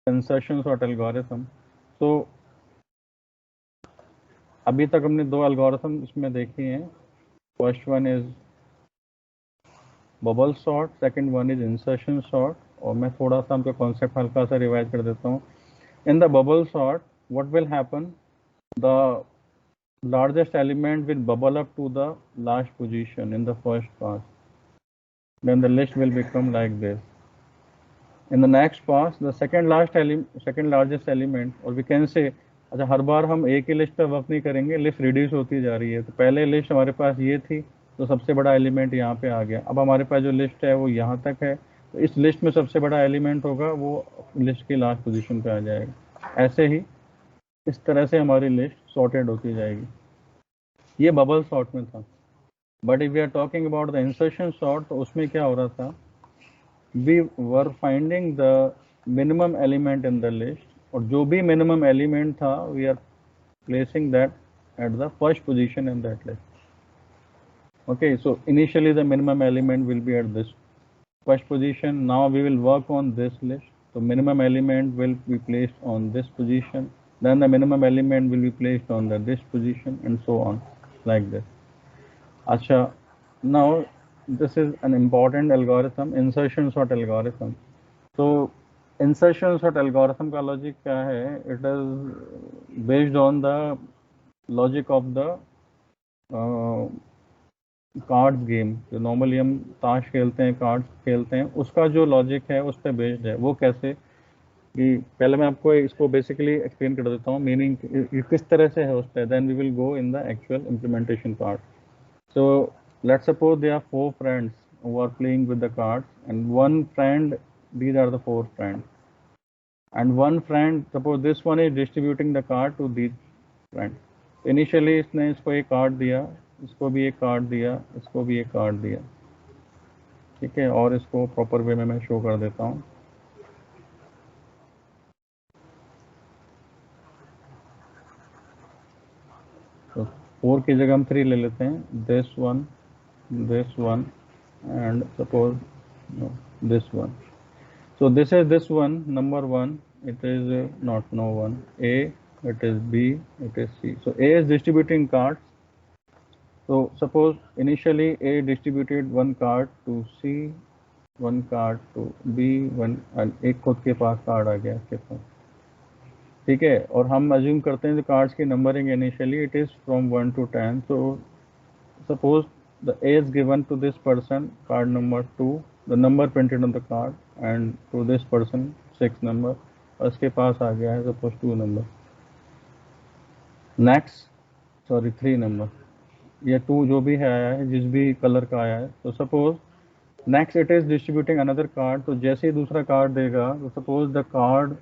insertion sort algorithm. So अभी तक हमने दो algorithm इसमें देखी हैं. First one is bubble sort, second one is insertion sort. और मैं थोड़ा सा हमको concept हल्का सा रिवाइज कर देता हूँ. In the bubble sort, what will happen? The largest element will bubble up to the last position in the first pass. Then the list will become like this. In the next pass, the second largest element, or we can say, अच्छा हर बार हम एक ही list पे work नहीं करेंगे, list reduce होती जा रही है. तो पहले लिस्ट हमारे पास ये थी, तो सबसे बड़ा एलिमेंट यहाँ पे आ गया. अब हमारे पास जो लिस्ट है वो यहाँ तक है, तो इस लिस्ट में सबसे बड़ा एलिमेंट होगा वो लिस्ट की लास्ट पोजीशन पे आ जाएगा. ऐसे ही इस तरह से हमारी लिस्ट सॉर्टेड होती जाएगी. ये बबल सॉर्ट में था. But if we are talking about the insertion sort, तो उसमें क्या हो रहा था, we were finding the minimum element in the list, और जो भी मिनिमम एलिमेंट था we are placing that at the first position in that list. Okay, so initially the minimum element will be at this first position. Now we will work on this list. So minimum element will be placed on this position. Then the minimum element will be placed on this position, and so on, like this. Acha, now this is an important algorithm, insertion sort algorithm. So insertion sort algorithm का logic क्या है? It is based on the logic of the cards game. जो normally हम ताश खेलते हैं, cards खेलते हैं, उसका जो लॉजिक है उस पर बेस्ड है. वो कैसे, कि पहले मैं आपको इसको बेसिकली एक्सप्लेन कर देता हूँ मीनिंग किस तरह से है उस पर. Then we will go in the actual implementation part. So let's suppose they are 4 friends who are playing with the cards and one friend, these are the 4 friends, and one friend, suppose this one is distributing the card to these friends. Initially इसने इसको एक card दिया, इसको भी एक card दिया, इसको भी एक कार्ड दिया. ठीक है, और इसको प्रॉपर वे में मैं शो कर देता हूँ. तो 4 की जगह हम 3 ले लेते हैं. This one and suppose this one. So this is this one, number 1. It is not know one. A, it is B, it is C. So A is distributing cards. So suppose initially A distributed one card to C, one card to B, one, and एक खुद के पास card आ गया इसके पास. ठीक है, और हम assume करते हैं जो कार्ड्स की numbering initially it is from 1 to 10. So suppose the A is given to this person card number 2, the number printed on the card, and to this person 6 number, और इसके पास आ गया है suppose 2 number. Next, sorry 3 number, ये 2 जो भी है आया है, जिस भी कलर का आया है. तो suppose next it is distributing another card. तो जैसे ही दूसरा कार्ड देगा, तो suppose the card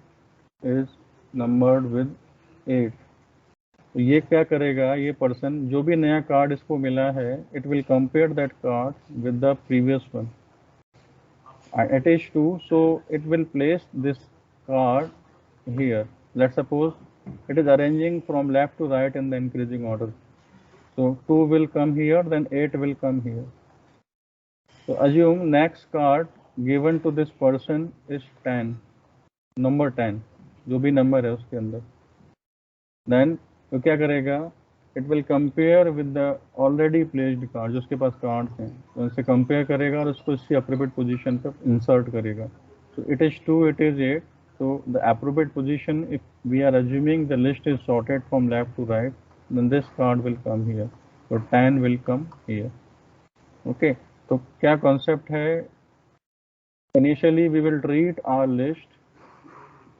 is numbered with 8. तो ये क्या करेगा, ये पर्सन जो भी नया कार्ड इसको मिला है, it will compare that card with the previous one. It is 2, so it will place this card here. Let's suppose it is arranging from left to right in the increasing order. So 2 will come here, then 8 will come here. So assume next card given to this person is 10, number 10, जो भी number है उसके अंदर. Then तो क्या करेगा, it will compare with the already placed card, जो उसके पास कार्ड्स हैं, तो उनसे कंपेयर करेगा और उसको इसकी appropriate पोजीशन पर इंसर्ट करेगा. So it is 2, it is 8. So the appropriate position, if we are assuming the list is sorted from left to right, then this card will come here. So 10 will come here. Okay. तो क्या concept है? Initially we will treat our list.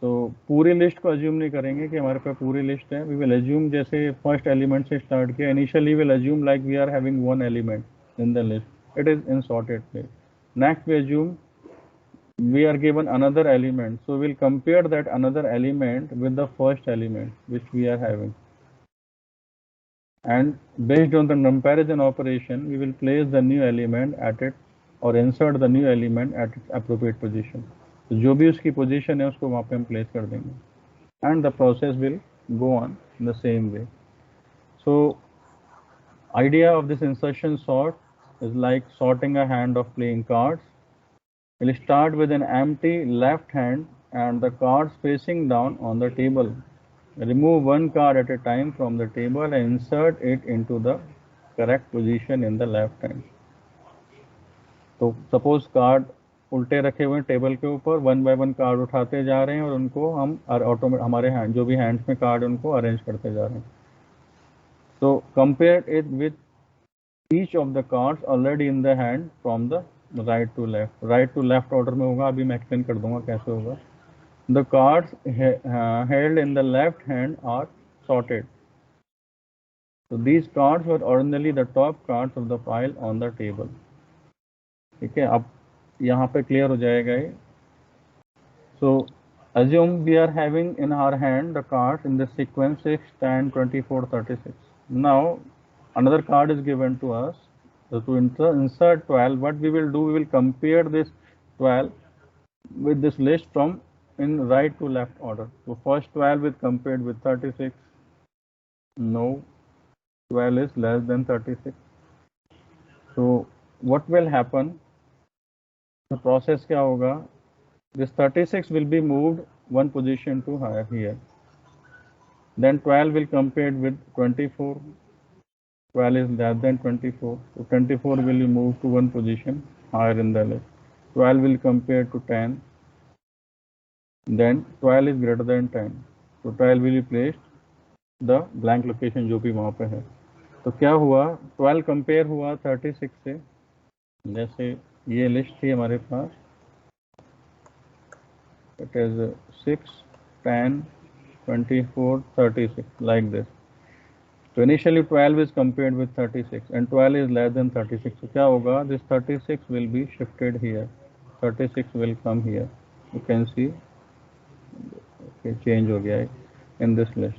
तो पूरी list को assume नहीं करेंगे कि हमारे पास पूरी लिस्ट है. We will assume जैसे first element से start किया. Initially we will assume like we are having one element in the list. It is in sorted place. Next we assume we are given another element, so we'll compare that another element with the first element which we are having, and based on the comparison operation we will place the new element at it, or insert the new element at its appropriate position. तो जो भी उसकी position है उसको वहाँ पे हम place कर देंगे, and the process will go on in the same way. So idea of this insertion sort is like sorting a hand of playing cards. We'll start with an empty left hand and the cards facing down on the table. Remove one card at a time from the table and insert it into the correct position in the left hand. तो suppose card उल्टे रखे हुए हैं table के ऊपर, one by one card उठाते जा रहे हैं और उनको हम ऑटोमेटिक हमारे हैंड जो भी हैंड्स में कार्ड उनको अरेंज करते जा रहे हैं. तो compare it with each of the cards already in the hand from the right to left order में होगा. अभी मैं एक्सप्लेन कर दूंगा कैसे होगा. The cards held in the left hand are sorted. So these cards were originally the top cards of the pile on the table. ठीक है, अब यहाँ पे क्लियर हो जाएगा ये. So assume we are having in our hand the cards in the sequence 6, 10, 24, 36. Now another card is given to us. So to insert 12, what we will do, we will compare this 12 with this list from in right to left order. So first 12 is compared with 36. No, 12 is less than 36. So what will happen? The process क्या होगा? This 36 will be moved one position to higher here. Then 12 will compare with 24. 12 is less than 24. So 24 will be moved to one position higher in the list. 12 will compare to 10. Then 12 is greater than 10. So 12 will be placed the blank location जो भी वहाँ पे है. तो क्या हुआ? 12 compare हुआ 36 से. जैसे ये लिस्ट थी हमारे पास. It is 6, 10, 24, 36 like this. So initially 12 is compared with 36 and 12 is less than 36. So क्या होगा? This 36 will be shifted here. 36 will come here. You can see. Okay, change हो गया है in this list.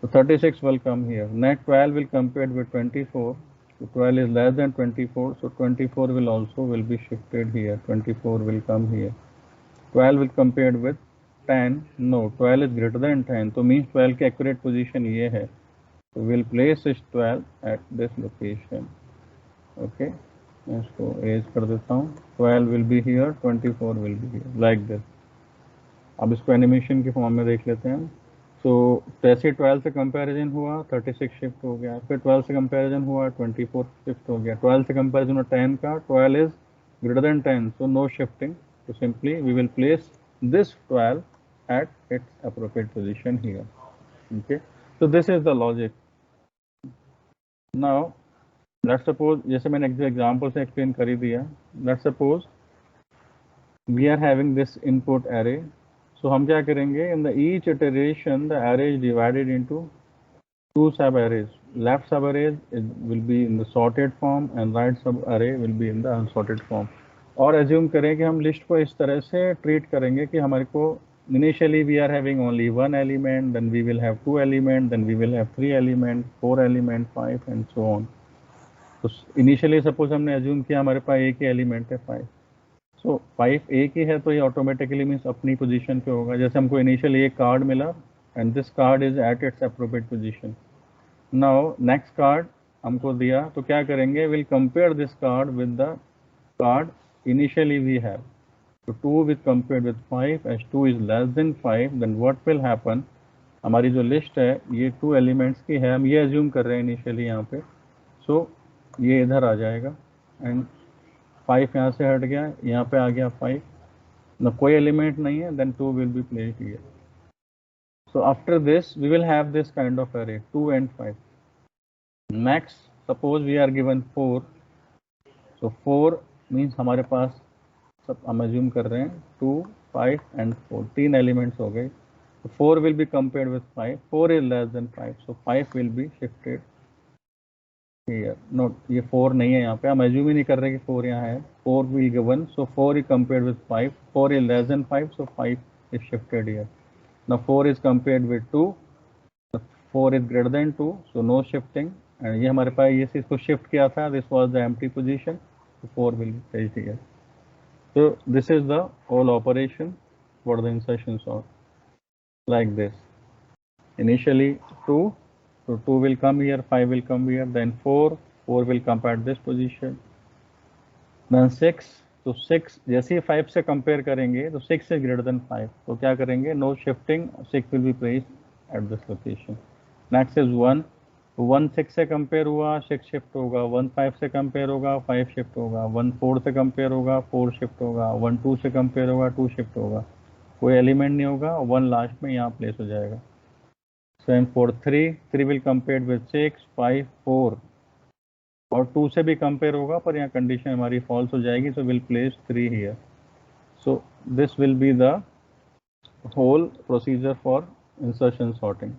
So 36 will come here. Next 12 will compare with 24. So 12 is less than 24. So 24 will also be shifted here. 24 will come here. 12 will compare with 10. No, 12 is greater than 10. So means 12 की accurate position ये है. So we'll place this 12 at this location. Okay, मैं इसको erase कर देता हूँ. 12 will be here, 24 will be here, like this. अब इसको एनिमेशन की फॉर्म में देख लेते हैं. तो जैसे 12 से कंपैरिजन हुआ 36 शिफ्ट हो गया, फिर 12 से कंपैरिजन हुआ 24 शिफ्ट हो गया, 12 से कंपैरिजन हुआ 10 का, 12 is greater than 10, so no shifting. So simply we will place this 12 at its appropriate position here. Okay, so this is the logic. Now let's suppose, जैसे मैंने एग्जांपल से एक्सप्लेन कर ही दिया, let's suppose we are having this input array. So हम क्या करेंगे? In the each iteration the array is divided into two sub arrays. Left sub array will be in the sorted form and right sub array will be in the unsorted form. और assume करें कि हम list को इस तरह से treat करेंगे कि हमारे को initially we are having only one element, then we will have two element, then we will have three element, four element, 5 and so on. तो इनिशियली सपोज हमने एज्यूम किया हमारे पास एक ही एलिमेंट है 5. सो 5 एक ही है तो ये ऑटोमेटिकली मीन्स अपनी पोजीशन पे होगा. जैसे हमको इनिशियली एक कार्ड मिला and this card is at its appropriate position. Now next card हमको दिया तो क्या करेंगे? Will compare this card with the card initially we have. So 2 with compared with 5, as 2 is less than 5, then what will happen? हमारी जो list है ये 2 elements की है, हम ये एज्यूम कर रहे हैं इनिशियली यहाँ पे. सो ये इधर आ जाएगा एंड 5 यहाँ से हट गया, यहाँ पे आ गया 5 ना, कोई एलिमेंट नहीं है, then 2 will be placed here. So after this we will have this kind of array 2 and 5. Next suppose we are given 4. So 4 means हमारे पास सब हम एज्यूम कर रहे हैं 2, 5 एंड 4, 3 एलिमेंट्स हो गए. 4 will be compared with 5. 4 is less than 5, so 5 will be shifted here. Note, ये 4 नहीं है यहाँ पे, हम एज्यूम ही नहीं कर रहे कि 4 यहाँ है. 4 will given, so 4 is compared with 5. 4 is less than 5, so 5 is shifted here. Now 4 is compared with 2. 4 is greater than 2, so no shifting. And ये हमारे पास ये इसको शिफ्ट किया था, this was the empty position. 4 will be placed here. So this is the whole operation for the insertion sort, like this. Initially 2, so 2 will come here, 5 will come here, then 4 will come at this position, then 6 तो 6 जैसे ही 5 से compare करेंगे तो 6 is greater than 5, तो क्या करेंगे, no shifting, 6 will be placed at this location. Next is 1, 1 6 से compare हुआ 6 शिफ्ट होगा, 1 5 से कंपेयर होगा 5 शिफ्ट होगा, 1 4 से कंपेयर होगा 4 शिफ्ट होगा, 1 2 से कंपेयर होगा 2 शिफ्ट होगा, कोई एलिमेंट नहीं होगा, 1 लास्ट में यहाँ प्लेस हो जाएगा। Same for 3, 3 will compare with 6 5 4, और 2 से भी कंपेयर होगा पर यहाँ कंडीशन हमारी फॉल्स हो जाएगी, so will place 3 here. So this will be the whole procedure for insertion sorting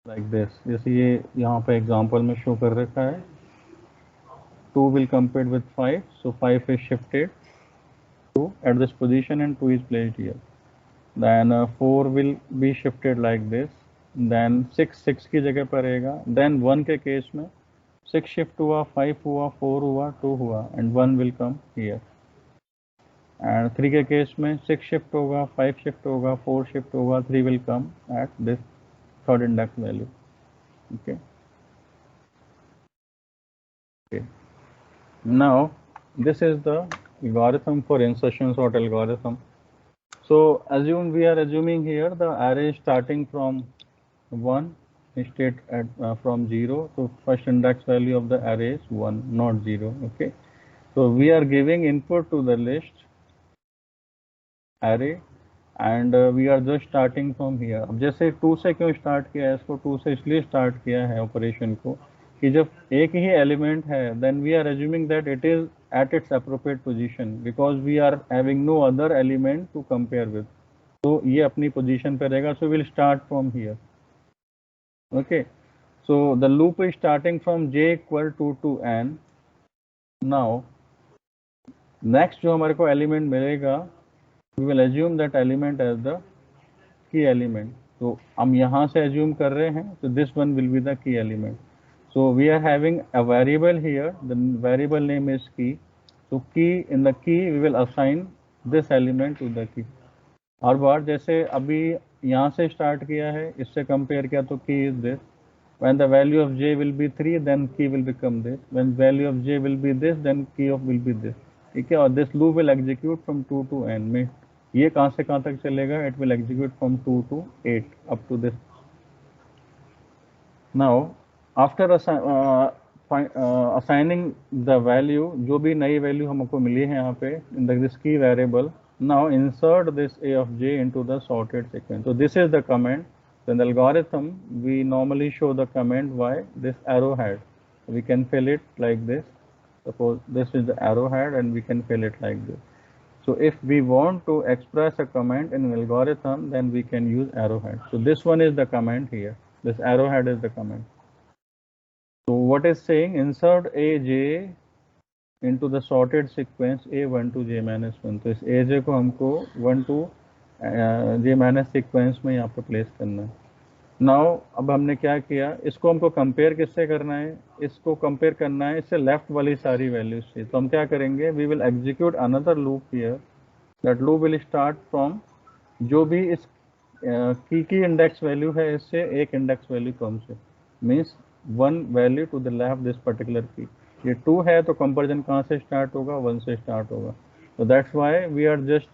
like this. जैसे ये यहाँ पे एग्जांपल में शो कर रखा है, 2 will compare with 5, so 5 is shifted to at this position and 2 is placed here. Then 4 will be shifted like this, then 6 की जगह पर रहेगा, then 1 के केस में 6 शिफ्ट हुआ, 5 हुआ, 4 हुआ, 2 हुआ, and 1 will come here. And 3 के केस में 6 शिफ्ट होगा, 5 शिफ्ट होगा, 4 शिफ्ट होगा, 3 will come at this third index value. Okay. Now this is the algorithm for insertion sort algorithm. So assume we are assuming here the array starting from 1 state at from 0, so first index value of the array is 1, not 0. Okay, so we are giving input to the list array and we are just starting from here. अब जैसे 2 से क्यों start किया है, इसको 2 से इसलिए start किया है ऑपरेशन को कि जब एक ही एलिमेंट है then we are assuming that it is at its appropriate position because we are having no other element to compare with. तो ये अपनी पोजीशन पे रहेगा, so we'll start from here. Okay, so the loop is starting from j equal to n. Now next जो हमारे को element मिलेगा, we will assume that element as the key element. तो हम यहाँ से assume कर रहे हैं, so this one will be the key element. So we are having a variable here, the variable name is key. So key, in the key we will assign this element to the key. हर बार जैसे अभी यहाँ से start किया है, इससे compare किया तो key is this. When the value of j will be 3, then key will become this. When value of j will be this, then key of will be this. ठीक है, और this loop will execute from 2 to n में ये कहाँ से कहाँ तक चलेगा, it will execute from 2 to 8 up to this. Now after assigning the value, जो भी नई वैल्यू हमको मिली है यहाँ पे in this key variable, now insert this a of j into the sorted sequence. So this is the command. So in the algorithm we normally show the command by this arrowhead. We can fill it like this. Suppose this is the arrowhead and we can fill it like this. So if we want to express a command in an algorithm, then we can use arrowhead. So this one is the command here. This arrowhead is the command. So what is saying, insert aj into the sorted sequence a1 to j minus 1. तो इस aj को हमको 1 to j minus sequence में यहाँ पर place करना है. Now अब हमने क्या किया, इसको हमको कंपेयर किससे करना है, इसको कंपेयर करना है इससे लेफ्ट वाली सारी वैल्यूज से. तो हम क्या करेंगे, we will execute another loop here. That loop will start from जो भी इस की इंडेक्स वैल्यू है इससे एक इंडेक्स वैल्यू कम से, means 1 value to the left this particular की. ये 2 है तो कंपेरिजन कहाँ से स्टार्ट होगा, 1 से स्टार्ट होगा. तो that's why we are just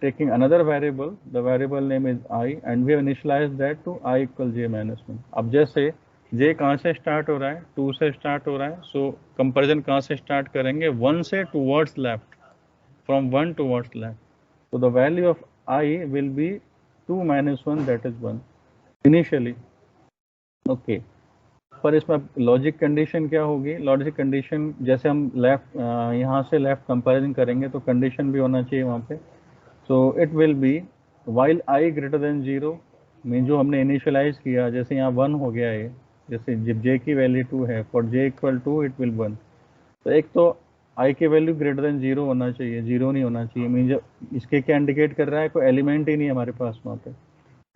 taking another variable, the variable name is I and we have initialized that to I equal j minus 1. अब जैसे j कहाँ से स्टार्ट हो रहा है, 2 से स्टार्ट हो रहा है, सो कंपेरिजन कहाँ से स्टार्ट करेंगे, 1 से towards left, from 1 towards left. तो the value of I will be 2 minus 1, that is 1 initially. Okay, पर इसमें लॉजिक कंडीशन क्या होगी, लॉजिक कंडीशन जैसे हम लेफ्ट यहाँ से लेफ्ट कंपेरिजन करेंगे तो कंडीशन भी होना चाहिए वहाँ पे. So it will be while I greater than 0, mean जो हमने इनिशियलाइज किया, जैसे यहाँ 1 हो गया है, जैसे जब j की वैल्यू 2 है, for j equal 2 it will 1. तो एक तो I की वैल्यू ग्रेटर देन 0 होना चाहिए, 0 नहीं होना चाहिए, मीन जो इसके क्या इंडिकेट कर रहा है, कोई एलिमेंट ही नहीं है हमारे पास वहाँ पे.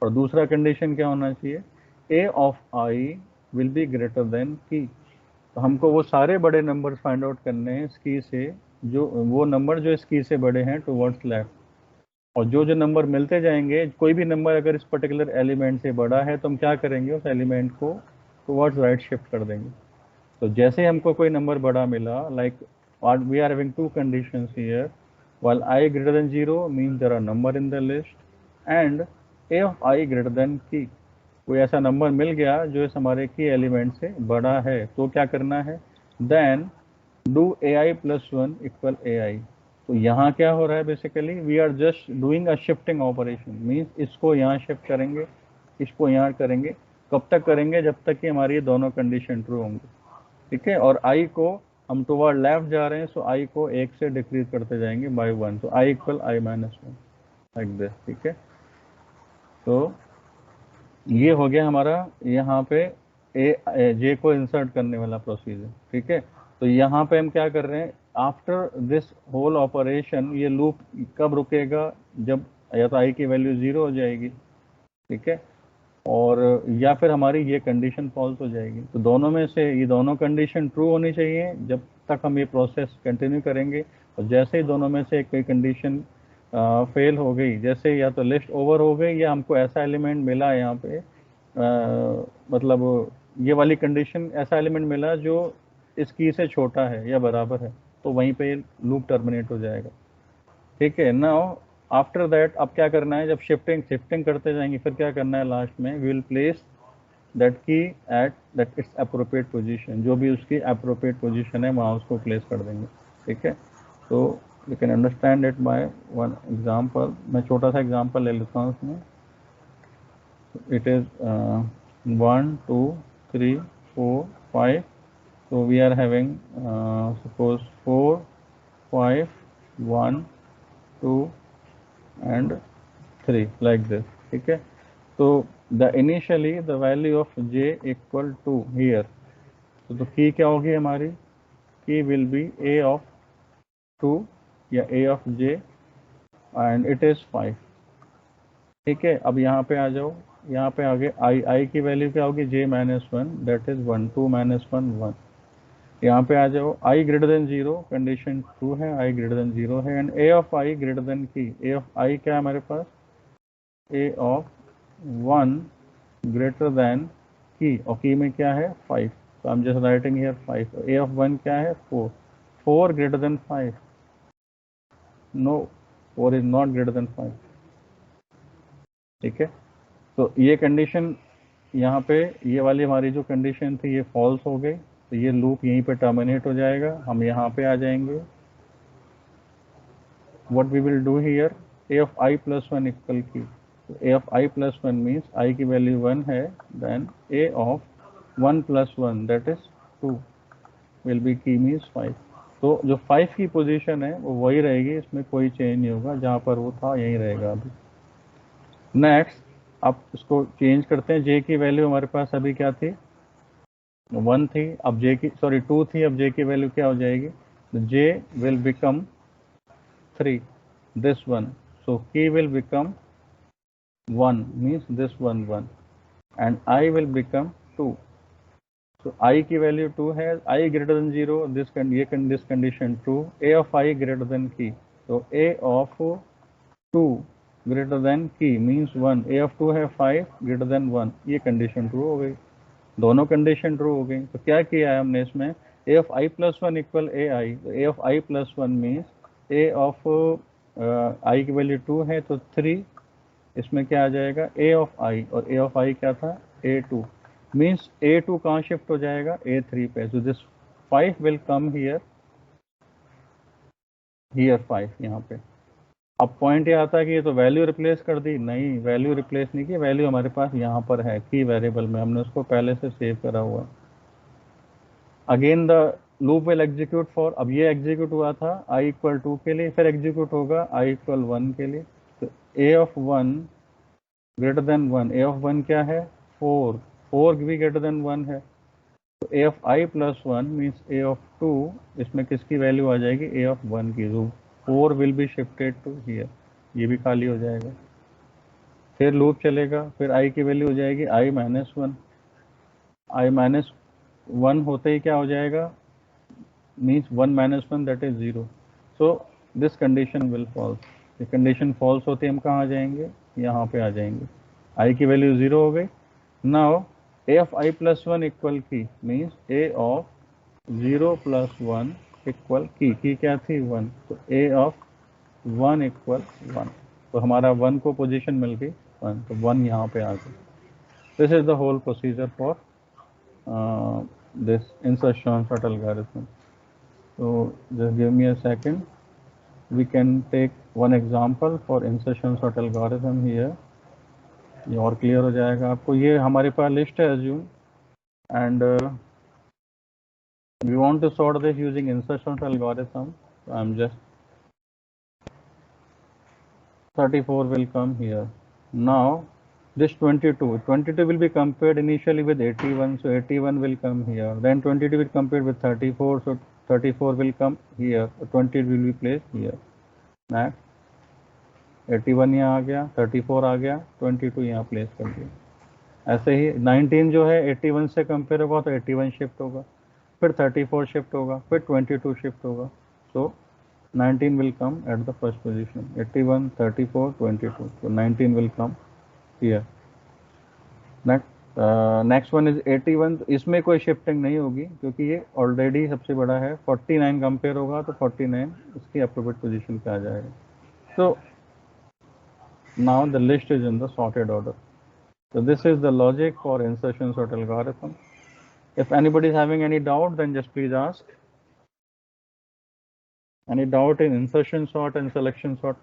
और दूसरा कंडीशन क्या होना चाहिए, a of I will be greater than की. तो हमको वो सारे बड़े नंबर फाइंड आउट करने हैं इस की से, जो वो नंबर जो इस की से बड़े हैं टूवर्ड्स लेफ्ट. और जो जो नंबर मिलते जाएंगे, कोई भी नंबर अगर इस पर्टिकुलर एलिमेंट से बड़ा है तो हम क्या करेंगे, उस एलिमेंट को टुवर्ड्स राइट शिफ्ट कर देंगे. तो जैसे हमको कोई नंबर बड़ा मिला, like what we are having two conditions here. While I greater than 0 means there are number in the list, and a of I greater than key, कोई ऐसा नंबर मिल गया जो इस हमारे की एलिमेंट से बड़ा है, तो क्या करना है, then do ai plus 1 equal ai. तो यहाँ क्या हो रहा है, basically we are just doing a shifting operation, means इसको यहाँ शिफ्ट करेंगे, इसको यहाँ करेंगे. कब तक करेंगे, जब तक कि हमारी ये दोनों कंडीशन ट्रू होंगे. ठीक है, और i को हम टुवर्ड लेफ्ट जा रहे हैं, सो i को 1 से डिक्रीज करते जाएंगे बाय 1, तो i equal i minus 1 like this. ठीक है, तो ये हो गया हमारा यहाँ पे जे को इंसर्ट करने वाला प्रोसीजर. ठीक है, तो यहाँ पे हम क्या कर रहे हैं, आफ्टर दिस होल ऑपरेशन ये लूप कब रुकेगा, जब या तो i की वैल्यू 0 हो जाएगी, ठीक है, और या फिर हमारी ये कंडीशन फॉल्स हो जाएगी. तो दोनों में से ये दोनों कंडीशन ट्रू होनी चाहिए जब तक हम ये प्रोसेस कंटिन्यू करेंगे. और जैसे ही दोनों में से कोई कंडीशन फेल हो गई, जैसे या तो लिस्ट ओवर हो गई या हमको ऐसा एलिमेंट मिला यहाँ पे, मतलब ये वाली कंडीशन ऐसा एलिमेंट मिला जो इस की से छोटा है या बराबर है, तो वहीं पे लूप टर्मिनेट हो जाएगा. ठीक है, नाउ आफ्टर दैट अब क्या करना है, जब शिफ्टिंग करते जाएंगे, फिर क्या करना है, लास्ट में वी विल प्लेस दैट की at that it's appropriate position, जो भी उसकी अप्रोप्रिएट पोजीशन है वहाँ उसको प्लेस कर देंगे. ठीक है, तो you can understand it by one example. मैं छोटा सा एग्जाम्पल ले लेता हूँ उसमें. It is 1 2 3 4 5. so we are having suppose 4 5 1 2 and 3 like this. ठीक है, तो the initially the value of j equal to here, तो की क्या होगी हमारी, की will be a of 2 या a of j and it is 5. ठीक है, अब यहाँ पे आ जाओ, यहाँ पे आगे i की वैल्यू क्या होगी, j minus 1 that is 1, 2 minus 1 1. यहाँ पे आ जाओ, i greater than 0 condition true है, i ग्रेटर देन 0 है, and a of i greater than की, a ऑफ i क्या है हमारे पास, a ऑफ 1 ग्रेटर देन की, और की में क्या है 5, तो I am just writing here 5. a of 1 क्या है 4, 4 greater than 5, no 4 is not greater than 5. ठीक है, तो ये कंडीशन यहाँ पे, ये वाली हमारी जो कंडीशन थी ये फॉल्स हो गई, तो ये लूप यहीं पे टर्मिनेट हो जाएगा. हम यहाँ पे आ जाएंगे, what we will do here, a of i plus 1 equal की, a of i plus 1 means i की वैल्यू 1 है, then a of 1 plus 1 that is 2 will be की मीन्स 5. तो जो 5 की पोजीशन है वो वही रहेगी, इसमें कोई चेंज नहीं होगा, जहाँ पर वो था यहीं रहेगा अभी. नेक्स्ट अब इसको चेंज करते हैं, j की वैल्यू हमारे पास अभी क्या थी, 1 थी, अब j की 2 थी, अब j की वैल्यू क्या हो जाएगी, j will become 3, this one, so k will become 1 means this one 1, and I will become 2. so I की वैल्यू 2 है, I greater than 0, this condition true, a of I greater than key, so a of 2 greater than key means 1, a of 2 है 5 greater than 1, ये condition true हो गई, दोनों condition true हो गई. तो क्या किया है हमने इसमें, a of I plus 1 equal ai, तो a of I plus 1 means a of i की वैल्यू 2 है तो 3, इसमें क्या आ जाएगा a ऑफ i, और a ऑफ i क्या था a2, मीन्स a2 कहाँ शिफ्ट हो जाएगा a3 पे, so this 5 will come here 5 यहाँ पे. अब पॉइंट ये आता है कि ये तो वैल्यू रिप्लेस कर दी, नहीं वैल्यू रिप्लेस नहीं की, वैल्यू हमारे पास यहाँ पर है की वेरिएबल में, हमने उसको पहले से सेव करा हुआ. Again the loop will execute for, अब ये एग्जीक्यूट हुआ था i इक्वल 2 के लिए, फिर एग्जीक्यूट होगा i इक्वल 1 के लिए. तो a of 1 greater than 1, a of 1 क्या है 4, 4 भी ग्रेटर देन 1 है, तो a of i plus 1 means a of 2, इसमें किसकी वैल्यू आ जाएगी a ऑफ 1 की, जो 4 will be shifted to here, ये भी खाली हो जाएगा. फिर लूप चलेगा, फिर i की वैल्यू हो जाएगी i माइनस 1, i माइनस 1 होते ही क्या हो जाएगा, means 1 minus 1 that is 0, so this condition will false. ये कंडीशन फॉल्स होते हम कहाँ आ जाएंगे, यहाँ पे आ जाएंगे, i की वैल्यू 0 हो गई. Now a of i plus 1 equal की means a of 0 plus 1 equal की क्या थी 1, तो a ऑफ 1 इक्वल 1, तो हमारा 1 को पोजीशन मिल गई 1, तो 1 यहाँ पे आ गई. This is the whole procedure for this insertion sort algorithm. So just give me a second. We can take one example for insertion sort algorithm here. ये और क्लियर हो जाएगा आपको. ये हमारे पास लिस्ट है assume and we want to sort this using insertion sort algorithm. So I'm just 34 will come here. Now this 22 will be compared initially with 81, so 81 will come here. Then 22 will compared with 34, so 34 will come here. 20 will be placed here. Next 81 यहाँ आ गया, 34 आ गया, 22 यहाँ place कर दिया. ऐसे ही 19 जो है 81 से कंपेयर होगा तो 81 शिफ्ट होगा, फिर 34 शिफ्ट होगा, फिर 22 शिफ्ट होगा. सो 19 will come at the first position. 81, 34, 22. So 19 will come here. Next one is 81. तो इसमें कोई शिफ्टिंग नहीं होगी क्योंकि ये ऑलरेडी सबसे बड़ा है. 49 कंपेयर होगा तो 49 इसकी अप्रोप्रिएट पोजीशन पे आ जाएगा. So now the list is in the sorted order. So this is the logic for insertion sort algorithm. If anybody is having any doubt, then just please ask. Any doubt in insertion sort and selection sort?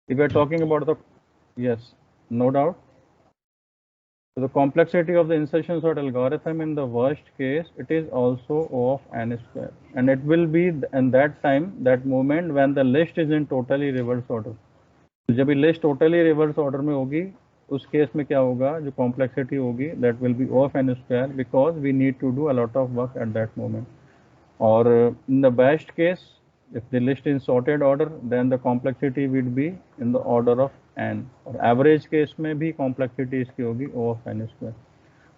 If we are talking about the, yes, no doubt. So the complexity of the insertion sort algorithm in the worst case, it is also O of n square, and it will be in that time, that moment when the list is in totally reverse order. तो जब ये list totally reverse order में होगी उस case में क्या होगा, जो कॉम्प्लेक्सिटी होगी that will be O of n square because we need to do a lot of work at that moment. और in the best case if the list is sorted order then the complexity will be in the order of n, और average case में भी complexity इसकी होगी O of n square.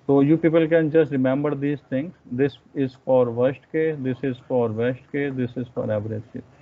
So you people can just remember these things. This is for worst case, this is for best case, this is for average case.